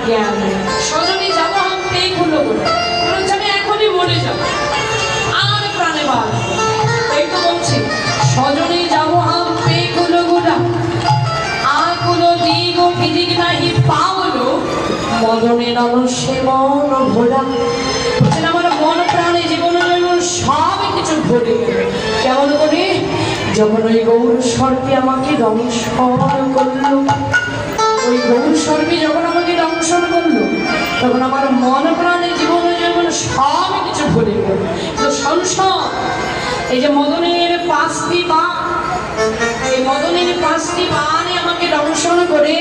জ্ঞান সজনী যাবো হাম পেয়ে খুলো বলে আমি এখনই মরে যাবো আর প্রাণে বাদ এই তো বলছি সজনী যাবো হাম পেয়ে খুলো গোড়া আর কোনো দিগ ও বিদিক নাহি পাওলো মদনের সে মন ভোলা বলছেন আমার মন প্রাণে জীবন সব কিছু ভরে কেমন করে যখন ওই গৌর সর্পে আমাকে দংশন করলো ওই গৌর সর্পে যখন আমাকে দংশন করলো তখন আমার মন প্রাণে জীবন সব কিছু ভরে গেল তো সংসার এই যে মদনের পাঁচটি বান এই মদনের পাঁচটি বানে আমাকে দংশন করে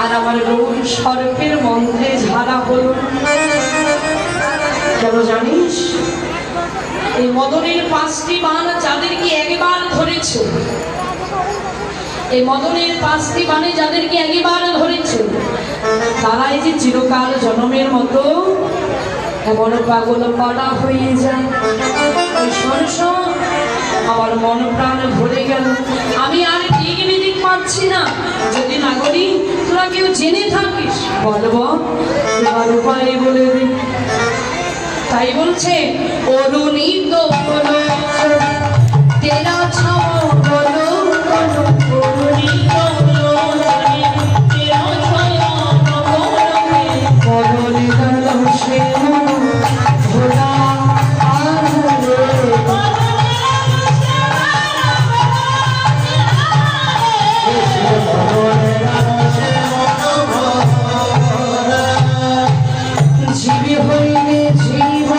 আর আমার গৌর সর্পের মন্ত্রে ঝাড়া হলো কেন জানিস এই মদনের পাঁচটি বান যাদেরকে একবার ধরেছে এই মদনের পাঁচটি বানে যাদেরকে একবার ধরেছে তারাই যে চিরকাল জন্মের মতো এমন পাগল পাড়া হয়ে যায় ওই সংসার আমার মন প্রাণ ভরে গেল আমি আর ঠিক বিদিক পাচ্ছি না যদি না করি তোরা কেউ জেনে থাকিস বলবো তোমার উপায় বলে দিই তাই বলছে অরুণিত বলো তেরা ছাও বলো বলো অরুণিত বলো তেরা ছাও বলো বলো সে ভোলা আর জীবী হইলে জীব